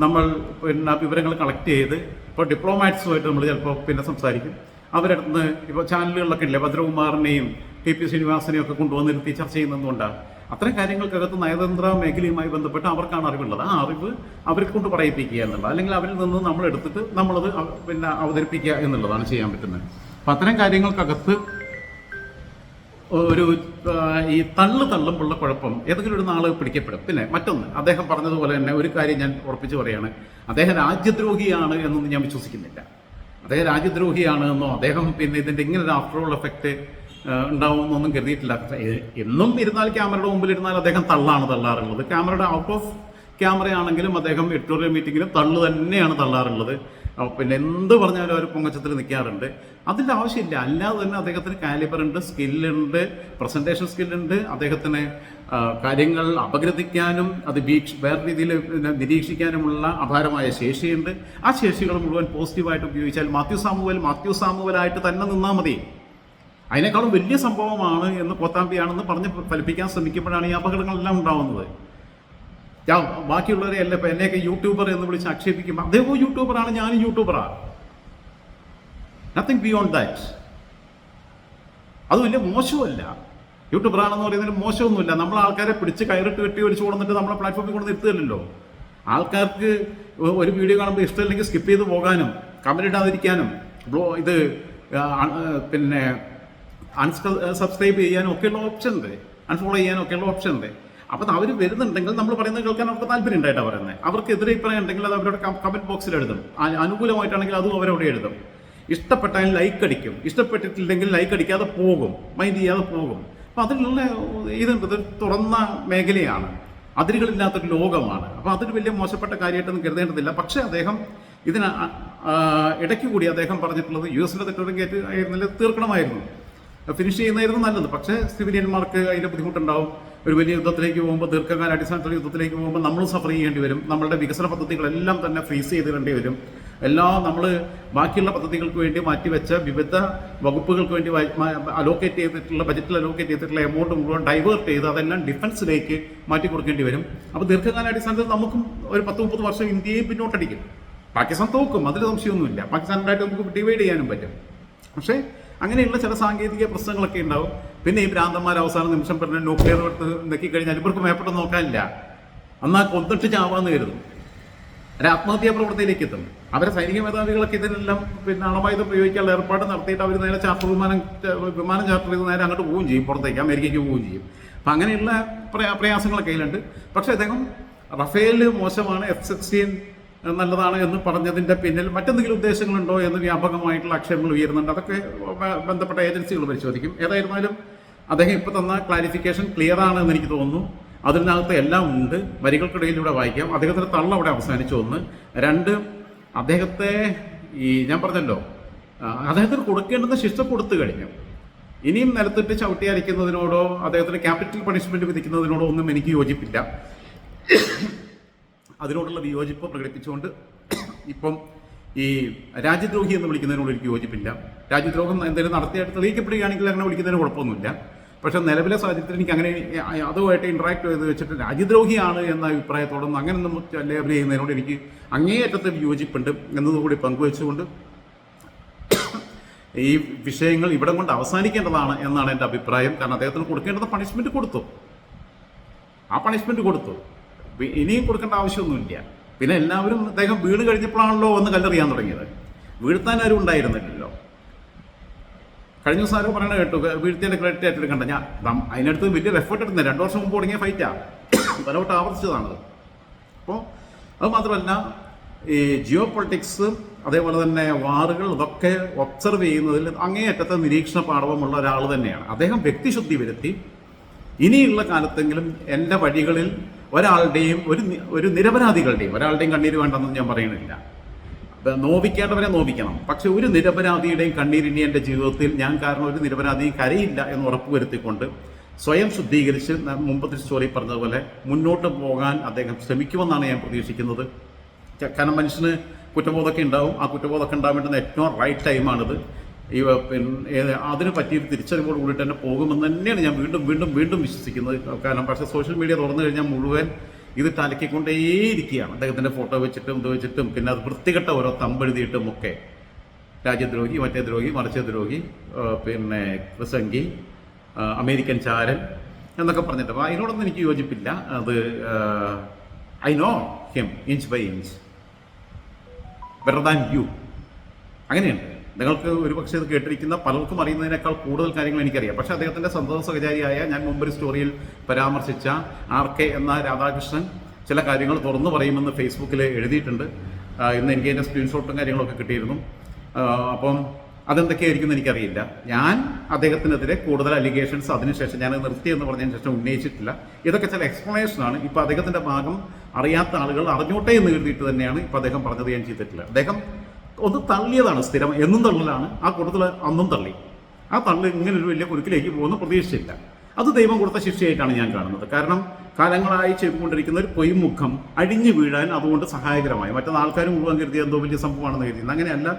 നമ്മൾ പിന്നെ വിവരങ്ങൾ കളക്ട് ചെയ്ത്, ഇപ്പോൾ ഡിപ്ലോമാറ്റ്സുമായിട്ട് നമ്മൾ ചിലപ്പോൾ പിന്നെ സംസാരിക്കും. അവരുടെ അടുത്ത് ഇപ്പോൾ ചാനലുകളിലൊക്കെ ഇല്ലേ ഭദ്രകുമാറിനെയും ടി പി ശ്രീനിവാസനെയും ഒക്കെ കൊണ്ടുവന്നിരുത്തി ചർച്ച ചെയ്യുന്നതുകൊണ്ടാണ്. അത്തരം കാര്യങ്ങൾക്കകത്ത് നയതന്ത്ര മേഖലയുമായി ബന്ധപ്പെട്ട് അവർക്കാണ് അറിവുള്ളത്. ആ അറിവ് അവരെ കൊണ്ട് പറയിപ്പിക്കുക എന്നുള്ളത്, അല്ലെങ്കിൽ അവരിൽ നിന്ന് നമ്മൾ എടുത്തിട്ട് നമ്മളത് പിന്നെ അവതരിപ്പിക്കുക എന്നുള്ളതാണ് ചെയ്യാൻ പറ്റുന്നത്. അപ്പം അത്തരം കാര്യങ്ങൾക്കകത്ത് ഒരു ഈ തള്ളുമ്പോഴുള്ള കുഴപ്പം ഏതെങ്കിലും ഒരു നാൾ പിടിക്കപ്പെടും. പിന്നെ മറ്റൊന്ന്, അദ്ദേഹം പറഞ്ഞതുപോലെ തന്നെ ഒരു കാര്യം ഞാൻ ഉറപ്പിച്ച് പറയുകയാണ്, അദ്ദേഹം രാജ്യദ്രോഹിയാണ് എന്നൊന്നും ഞാൻ വിശ്വസിക്കുന്നില്ല. അദ്ദേഹം രാജ്യദ്രോഹിയാണ് എന്നോ അദ്ദേഹം പിന്നെ ഇതിൻ്റെ ഇങ്ങനെ ഒരു ആഫ്റ്റർ ഓൾ എഫക്റ്റ് ഉണ്ടാവുമെന്നൊന്നും കരുതിയിട്ടില്ല. എന്നും ഇരുന്നാൽ ക്യാമറയുടെ മുമ്പിൽ ഇരുന്നാൽ അദ്ദേഹം തള്ളാറുള്ളത്. ക്യാമറയുടെ ഔട്ട് ഓഫ് ക്യാമറ ആണെങ്കിലും അദ്ദേഹം എഡിറ്റോറിയൽ മീറ്റിങ്ങിലും തന്നെയാണ് തള്ളാറുള്ളത്. പിന്നെ എന്ത് പറഞ്ഞാലും അവർ പൊങ്ങച്ചത്തിൽ നിൽക്കാറുണ്ട്. അതിൻ്റെ ആവശ്യമില്ല. അല്ലാതെ തന്നെ അദ്ദേഹത്തിന് കാലിബറുണ്ട്, സ്കില്ലുണ്ട്, പ്രസൻറ്റേഷൻ സ്കില്ലുണ്ട്. അദ്ദേഹത്തിന് കാര്യങ്ങൾ അപഗ്രഥിക്കാനും അത് വേറെ രീതിയിൽ നിരീക്ഷിക്കാനുമുള്ള അപാരമായ ശേഷിയുണ്ട്. ആ ശേഷികൾ മുഴുവൻ പോസിറ്റീവായിട്ട് ഉപയോഗിച്ചാൽ മാത്യു സാമുവലായിട്ട് തന്നെ നിന്നാൽ മതി. അതിനേക്കാളും വലിയ സംഭവമാണ് എന്ന് കോത്താമ്പിയാണെന്ന് പറഞ്ഞ് ഫലിപ്പിക്കാൻ ശ്രമിക്കുമ്പോഴാണ് ഈ അപകടങ്ങളെല്ലാം ഉണ്ടാവുന്നത്. ബാക്കിയുള്ളവരെ അല്ല, ഇപ്പം എന്നെയൊക്കെ യൂട്യൂബർ എന്ന് വിളിച്ച് ആക്ഷേപിക്കുമ്പോൾ അദ്ദേഹവും യൂട്യൂബറാണ്, ഞാനും യൂട്യൂബറാണ്. Nothing beyond that. അത് വലിയ മോശമല്ല. യൂട്യൂബറാണെന്ന് പറയുന്നതിൽ മോശമൊന്നുമില്ല. നമ്മൾ ആൾക്കാരെ പിടിച്ച് കയറിട്ട് കെട്ടി വലിച്ചു കൊടുത്തിട്ട് നമ്മളെ പ്ലാറ്റ്ഫോമിൽ കൊണ്ട് നിർത്തുകയല്ലോ. ആൾക്കാർക്ക് ഒരു വീഡിയോ കാണുമ്പോൾ ഇഷ്ടമില്ലെങ്കിൽ സ്കിപ്പ് ചെയ്ത് പോകാനും കമന്റ് ഇടാതിരിക്കാനും ഇത് പിന്നെ അൺസബ്സ്ക്രൈബ് ചെയ്യാനും ഒക്കെയുള്ള ഓപ്ഷൻ ഉണ്ട്, അൺഫോളോ ചെയ്യാനും ഒക്കെയുള്ള ഓപ്ഷൻ ഉണ്ട്. അപ്പം അവർ വരുന്നുണ്ടെങ്കിൽ നമ്മൾ പറയുന്നത് കേൾക്കാൻ അവർക്ക് താല്പര്യം ഉണ്ടായിട്ടാണ് പറയുന്നത്. അവർക്കെതിരെ അഭിപ്രായം ഉണ്ടെങ്കിൽ അത് അവരുടെ കമന്റ് ബോക്സിൽ എഴുതും. അനുകൂലമായിട്ടാണെങ്കിൽ അതും അവരവിടെ എഴുതും. ഇഷ്ടപ്പെട്ടാൽ ലൈക്ക് അടിക്കും, ഇഷ്ടപ്പെട്ടിട്ടില്ലെങ്കിൽ ലൈക്ക് അടിക്കാതെ പോകും, മൈൻഡ് ചെയ്യാതെ പോകും. അപ്പം അതിലുള്ള ഇതുണ്ട്, ഇതൊരു തുറന്ന മേഖലയാണ്, അതിരുകളില്ലാത്തൊരു ലോകമാണ്. അപ്പോൾ അതൊരു വലിയ മോശപ്പെട്ട കാര്യമായിട്ടൊന്നും കരുതേണ്ടതില്ല. പക്ഷേ അദ്ദേഹം ഇതിന് ഇടയ്ക്ക് കൂടി അദ്ദേഹം പറഞ്ഞിട്ടുള്ളത് US-ന്റെ തെറ്റോടും കയറ്റി ആയിരുന്നില്ല, തീർക്കണമായിരുന്നു, ഫിനിഷ് ചെയ്യുന്നതായിരുന്നു നല്ലത്. പക്ഷേ സിവിലിയന്മാർക്ക് അതിൻ്റെ ബുദ്ധിമുട്ടുണ്ടാവും. ഒരു വലിയ യുദ്ധത്തിലേക്ക് പോകുമ്പോൾ, ദീർഘകാല അടിസ്ഥാനത്തിൽ യുദ്ധത്തിലേക്ക് പോകുമ്പോൾ നമ്മൾ സഫർ ചെയ്യേണ്ടി വരും. നമ്മളുടെ വികസന പദ്ധതികളെല്ലാം തന്നെ ഫ്രീസ് ചെയ്തിടേണ്ടി വരും. നമ്മൾ ബാക്കിയുള്ള പദ്ധതികൾക്ക് വേണ്ടി മാറ്റിവെച്ച വിവിധ വകുപ്പുകൾക്ക് വേണ്ടി അലോക്കേറ്റ് ചെയ്തിട്ടുള്ള ബജറ്റിൽ അലോക്കേറ്റ് ചെയ്തിട്ടുള്ള എമൗണ്ട് മുഴുവൻ ഡൈവേർട്ട് ചെയ്ത് അതെല്ലാം ഡിഫൻസിലേക്ക് മാറ്റി കൊടുക്കേണ്ടി വരും. അപ്പോൾ ദീർഘകാല അടിസ്ഥാനത്തിൽ നമുക്കും ഒരു 10-30 വർഷം ഇന്ത്യയും പിന്നോട്ടടിക്കും. പാകിസ്ഥാൻ തോക്കും, അതിൽ സംശയമൊന്നുമില്ല. പാകിസ്ഥാനുണ്ടായിട്ട് നമുക്ക് ഡിവൈഡ് ചെയ്യാനും പറ്റും. പക്ഷേ അങ്ങനെയുള്ള ചില സാങ്കേതിക പ്രശ്നങ്ങളൊക്കെ ഉണ്ടാവും. പിന്നെ ഈ ഭ്രാന്തന്മാർ അവസാന നിമിഷം പറഞ്ഞ ന്യൂക്ലിയർ എടുത്ത് നെക്കിക്കഴിഞ്ഞാൽ ഇവർക്ക് മേപ്പെട്ടൊന്നും നോക്കാനില്ല, എന്നാൽ കൊന്നിട്ട് ചാവാന്ന് കരുതും. ഒരു ആത്മഹത്യാ പ്രവൃത്തിയിലേക്ക് എത്തും. അവരെ സൈനിക മേധാവികളൊക്കെ ഇതിനെല്ലാം പിന്നെ അണവായുധം പ്രയോഗിക്കാനുള്ള ഏർപ്പാട് നടത്തിയിട്ട് അവർ നേരെ വിമാനം ചാർട്ടർ ചെയ്ത് നേരെ അങ്ങോട്ട് പോവുകയും ചെയ്യും, പുറത്തേക്ക് അമേരിക്കയ്ക്ക് പോവുകയും ചെയ്യും. അപ്പം അങ്ങനെയുള്ള പ്രയാസങ്ങളൊക്കെ അതിലുണ്ട്. പക്ഷേ അദ്ദേഹം റഫേൽ മോശമാണ്, F-16 നല്ലതാണ് എന്ന് പറഞ്ഞതിൻ്റെ പിന്നിൽ മറ്റെന്തെങ്കിലും ഉദ്ദേശങ്ങളുണ്ടോ എന്ന് വ്യാപകമായിട്ടുള്ള ആക്ഷേപങ്ങൾ ഉയരുന്നുണ്ട്. അതൊക്കെ ബന്ധപ്പെട്ട ഏജൻസികൾ പരിശോധിക്കും. ഏതായിരുന്നാലും അദ്ദേഹം ഇപ്പോൾ തന്ന ക്ലാരിഫിക്കേഷൻ ക്ലിയർ ആണെന്ന് എനിക്ക് തോന്നുന്നു. അതിനകത്ത് എല്ലാം ഉണ്ട്. വരികൾക്കിടയിലൂടെ വായിക്കാം. അദ്ദേഹത്തിൻ്റെ തള്ള അവിടെ അവസാനിച്ചു. 1. 2, അദ്ദേഹത്തെ ഞാൻ പറഞ്ഞല്ലോ, അദ്ദേഹത്തിന് കൊടുക്കേണ്ടുന്ന ശിക്ഷ കൊടുത്തു കഴിഞ്ഞു. ഇനിയും നിലത്തിട്ട് ചവിട്ടി അരയ്ക്കുന്നതിനോടോ അദ്ദേഹത്തിന് ക്യാപിറ്റൽ പണിഷ്മെൻറ്റ് വിധിക്കുന്നതിനോടോ ഒന്നും എനിക്ക് യോജിപ്പില്ല. അതിനോടുള്ള വിയോജിപ്പ് പ്രകടിപ്പിച്ചുകൊണ്ട് ഇപ്പം ഈ രാജ്യദ്രോഹി എന്ന് വിളിക്കുന്നതിനോട് എനിക്ക് യോജിപ്പില്ല. രാജ്യദ്രോഹം എന്തെങ്കിലും നടത്തിയായിട്ട് തെളിയിക്കപ്പെടുകയാണെങ്കിൽ അങ്ങനെ വിളിക്കുന്നതിന് കുഴപ്പമൊന്നുമില്ല. പക്ഷേ നിലവിലെ സാഹചര്യത്തിൽ എനിക്ക് അങ്ങനെ അതുമായിട്ട് ഇൻട്രാക്ട് ചെയ്ത് വെച്ചിട്ട് രാജ്യദ്രോഹിയാണ് എന്ന അഭിപ്രായത്തോടൊന്നും അങ്ങനെയൊന്നും ലേബൽ ചെയ്യുന്നതിനോട് എനിക്ക് അങ്ങേയറ്റത്തെ വിയോജിപ്പുണ്ട് എന്നതുകൂടി പങ്കുവെച്ചുകൊണ്ട് ഈ വിഷയങ്ങൾ ഇവിടം കൊണ്ട് അവസാനിക്കേണ്ടതാണ് എന്നാണ് എൻ്റെ അഭിപ്രായം. കാരണം അദ്ദേഹത്തിന് കൊടുക്കേണ്ടത് പണിഷ്മെൻറ്റ് കൊടുത്തു, ആ പണിഷ്മെൻറ്റ് കൊടുത്തു. ഇനിയും കൊടുക്കേണ്ട ആവശ്യമൊന്നുമില്ല. പിന്നെ എല്ലാവരും അദ്ദേഹം വീണ് കഴിഞ്ഞപ്പോഴാണല്ലോ ഒന്ന് കല്ലെറിയാൻ തുടങ്ങിയത്. വീഴ്ത്താൻ ആരും ഉണ്ടായിരുന്നില്ലല്ലോ. കഴിഞ്ഞ ദിവസം ആരും പറയണ കേട്ടു വീഴ്ത്തിയുടെ ക്രെഡിറ്റ് ഏറ്റെടുക്കണ്ട. ഞാൻ അതിനടുത്ത് വലിയൊരു എഫേർട്ട് എടുക്കുന്നത് 2 വർഷം മുമ്പ് തുടങ്ങിയ ഫൈറ്റാണ്, പലവട്ടം ആവർത്തിച്ചതാണത്. അപ്പോൾ അത് മാത്രമല്ല, ഈ ജിയോ പൊളിറ്റിക്സ് അതേപോലെ തന്നെ വാറുകൾ ഇതൊക്കെ ഒബ്സർവ് ചെയ്യുന്നതിൽ അങ്ങേയറ്റത്തെ നിരീക്ഷണ പാടവമുള്ള ഒരാൾ തന്നെയാണ് അദ്ദേഹം. വ്യക്തിശുദ്ധി വരുത്തി ഇനിയുള്ള കാലത്തെങ്കിലും എൻ്റെ വഴികളിൽ ഒരാളുടെയും ഒരു നിരപരാധികളുടെയും ഒരാളുടെയും കണ്ണീര് വേണ്ടെന്ന് ഞാൻ പറയുന്നില്ല. നോവിക്കേണ്ടവരെ നോവിക്കണം. പക്ഷെ ഒരു നിരപരാധിയുടെയും കണ്ണീരിനി എൻ്റെ ജീവിതത്തിൽ ഞാൻ കാരണം ഒരു നിരപരാധിയും കരയില്ല എന്ന് ഉറപ്പുവരുത്തിക്കൊണ്ട് സ്വയം ശുദ്ധീകരിച്ച് മുമ്പത്തെ സ്റ്റോറി പറഞ്ഞതുപോലെ മുന്നോട്ട് പോകാൻ അദ്ദേഹം ശ്രമിക്കുമെന്നാണ് ഞാൻ പ്രതീക്ഷിക്കുന്നത്. കാരണം മനുഷ്യന് കുറ്റബോധമൊക്കെ ഉണ്ടാവും. ആ കുറ്റബോധമൊക്കെ ഉണ്ടാകാൻ വേണ്ടുന്ന ഏറ്റവും റൈറ്റ് ടൈമാണിത്. പിന്നെ അതിന് പറ്റിയൊരു തിരിച്ചറിവോട് കൂടിയിട്ട് തന്നെ പോകുമെന്ന് തന്നെയാണ് ഞാൻ വീണ്ടും വീണ്ടും വീണ്ടും വിശ്വസിക്കുന്നത്. കാരണം പക്ഷേ സോഷ്യൽ മീഡിയ തുറന്നു കഴിഞ്ഞാൽ മുഴുവൻ ഇത് തലക്കിക്കൊണ്ടേയിരിക്കുകയാണ്. അദ്ദേഹത്തിൻ്റെ ഫോട്ടോ വെച്ചിട്ടും ഇത് വെച്ചിട്ടും പിന്നെ അത് വൃത്തികെട്ട ഓരോ തമ്പെഴുതിയിട്ടും ഒക്കെ രാജ്യദ്രോഹി, മറ്റേ ദ്രോഹി, മറിച്ച ദ്രോഹി, പിന്നെ പ്രസംഗി, അമേരിക്കൻ ചാരൻ എന്നൊക്കെ പറഞ്ഞിട്ട്. അപ്പോൾ അതിനോടൊന്നും എനിക്ക് യോജിപ്പില്ല. അത് I know him inch by inch better than you. അങ്ങനെയുണ്ട്. നിങ്ങൾക്ക് ഒരുപക്ഷെ ഇത് കേട്ടിരിക്കുന്ന പലർക്കും അറിയുന്നതിനേക്കാൾ കൂടുതൽ കാര്യങ്ങൾ എനിക്കറിയാം. പക്ഷേ അദ്ദേഹത്തിൻ്റെ സന്തോഷ സഹചാരിയായ ഞാൻ മുമ്പൊരു സ്റ്റോറിയിൽ പരാമർശിച്ച RK എന്ന രാധാകൃഷ്ണൻ ചില കാര്യങ്ങൾ തുറന്നു പറയുമെന്ന് ഫേസ്ബുക്കിൽ എഴുതിയിട്ടുണ്ട്. ഇന്ന് എനിക്ക് അതിൻ്റെ സ്ക്രീൻഷോട്ടും കാര്യങ്ങളൊക്കെ കിട്ടിയിരുന്നു. അപ്പം അതെന്തൊക്കെയായിരിക്കും എനിക്കറിയില്ല. ഞാൻ അദ്ദേഹത്തിനെതിരെ കൂടുതൽ അലിഗേഷൻസ് അതിനുശേഷം ഞാൻ നിർത്തിയെന്ന് പറഞ്ഞതിന് ശേഷം ഉന്നയിച്ചിട്ടില്ല. ഇതൊക്കെ ചില എക്സ്പ്ലനേഷനാണ്. ഇപ്പോൾ അദ്ദേഹത്തിൻ്റെ ഭാഗം അറിയാത്ത ആളുകൾ അറിഞ്ഞോട്ടെ എന്ന് എഴുതിയിട്ട് തന്നെയാണ് ഇപ്പോൾ അദ്ദേഹം പറഞ്ഞത്. ഞാൻ ചെയ്തിട്ടില്ല. അദ്ദേഹം ഒന്ന് തള്ളിയതാണ്, സ്ഥിരം എന്നും തള്ളലാണ്. ആ കൂട്ടത്തിൽ അന്നും തള്ളി. ആ തള്ളി ഇങ്ങനൊരു വലിയ കുരുക്കിലേക്ക് പോകുന്ന പ്രതീക്ഷിച്ചില്ല. അത് ദൈവം കൊടുത്ത ശിക്ഷയായിട്ടാണ് ഞാൻ കാണുന്നത്. കാരണം കാലങ്ങളായി ചെയ്തുകൊണ്ടിരിക്കുന്ന ഒരു പൊയ്മുഖം അഴിഞ്ഞു വീഴാൻ അതുകൊണ്ട് സഹായകരമായി. മറ്റൊന്ന് ആൾക്കാർ മുഴുവൻ കരുതിയ എന്തോ വലിയ സംഭവമാണെന്ന് കരുതിയത് അങ്ങനെയല്ല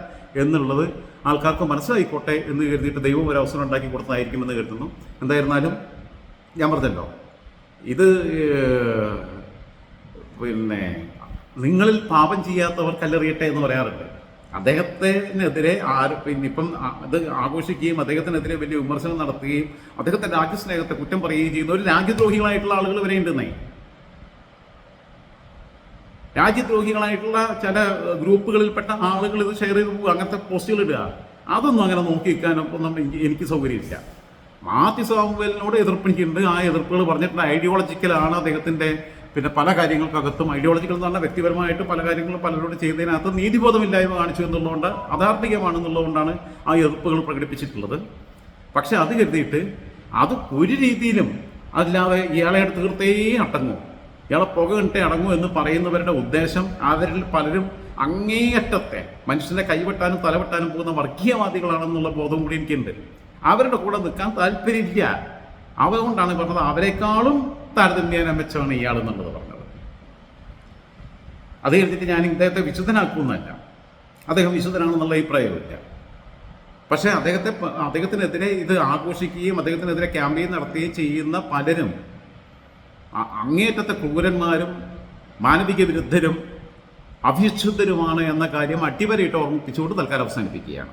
എന്നുള്ളത് ആൾക്കാർക്ക് മനസ്സിലായിക്കോട്ടെ എന്ന് കരുതിയിട്ട് ദൈവം ഒരു അവസരം ഉണ്ടാക്കി കൊടുത്തതായിരിക്കുമെന്ന് കരുതുന്നു. എന്തായിരുന്നാലും ഞാൻ പറഞ്ഞല്ലോ, ഇത് പിന്നെ നിങ്ങളിൽ പാപം ചെയ്യാത്തവർ കല്ലെറിയട്ടെ എന്ന് പറയാറുണ്ട്. അദ്ദേഹത്തിനെതിരെ പിന്നെ ഇപ്പം അത് ആഘോഷിക്കുകയും അദ്ദേഹത്തിനെതിരെ വലിയ വിമർശനം നടത്തുകയും അദ്ദേഹത്തെ രാജ്യസ്നേഹത്തെ കുറ്റം പറയുകയും ചെയ്യുന്ന ഒരു രാജ്യദ്രോഹികളായിട്ടുള്ള ആളുകൾ വരെ ഉണ്ടെന്നേ. രാജ്യദ്രോഹികളായിട്ടുള്ള ചില ഗ്രൂപ്പുകളിൽപ്പെട്ട ആളുകൾ ഇത് ഷെയർ ചെയ്ത് പോകുക, അങ്ങനത്തെ പോസ്റ്റുകൾ ഇടുക. അതൊന്നും അങ്ങനെ നോക്കി നിൽക്കാനൊന്നും എനിക്ക് സൗകര്യമില്ല. മാത്യു സാമുവേലിനോട് എതിർപ്പെനിക്കുണ്ട്. ആ എതിർപ്പുകൾ പറഞ്ഞിട്ടുണ്ട് ഐഡിയോളജിക്കലാണ് അദ്ദേഹത്തിൻ്റെ. പിന്നെ പല കാര്യങ്ങൾക്കകത്തും ഐഡിയോളജിക്കൽ എന്ന് പറഞ്ഞാൽ വ്യക്തിപരമായിട്ട് പല കാര്യങ്ങളും പലരോട് ചെയ്തതിനകത്ത് നീതിബോധമില്ലായ്മ കാണിച്ചു എന്നുള്ളതുകൊണ്ട് അധാർമികമാണെന്നുള്ളതുകൊണ്ടാണ് ആ എതിർപ്പുകൾ പ്രകടിപ്പിച്ചിട്ടുള്ളത്. പക്ഷെ അത് കരുതിയിട്ട് അത് ഒരു രീതിയിലും അല്ലാതെ ഇയാളെ തീർത്തേ അടങ്ങൂ, ഇയാളെ പുക കണ്ടേ അടങ്ങൂ എന്ന് പറയുന്നവരുടെ ഉദ്ദേശം അവരിൽ പലരും അങ്ങേയറ്റത്തെ മനുഷ്യനെ കൈവെട്ടാനും തലവെട്ടാനും പോകുന്ന വർഗീയവാദികളാണെന്നുള്ള ബോധം കൂടി എനിക്കുണ്ട്. അവരുടെ കൂടെ നിൽക്കാൻ താല്പര്യമില്ല. അതുകൊണ്ടാണ് പറഞ്ഞത് അവരെക്കാളും താരതമ്യേന മെച്ചമാണ് ഇയാളെന്നുള്ളത് പറഞ്ഞത്. അത് കഴിഞ്ഞിട്ട് ഞാൻ ഇദ്ദേഹത്തെ വിശുദ്ധനാക്കുന്നതല്ല, അദ്ദേഹം വിശുദ്ധനാണെന്നുള്ള അഭിപ്രായമില്ല. പക്ഷേ അദ്ദേഹത്തിനെതിരെ ഇത് ആഘോഷിക്കുകയും അദ്ദേഹത്തിനെതിരെ ക്യാമ്പയിൻ നടത്തുകയും ചെയ്യുന്ന പലരും അങ്ങേയറ്റത്തെ ക്രൂരന്മാരും മാനവിക വിരുദ്ധരും അഭിക്ഷുദ്ധരുമാണ് എന്ന കാര്യം അടിവരയിട്ട് ഓർമ്മിപ്പിച്ചുകൊണ്ട് തൽക്കാലം അവസാനിപ്പിക്കുകയാണ്.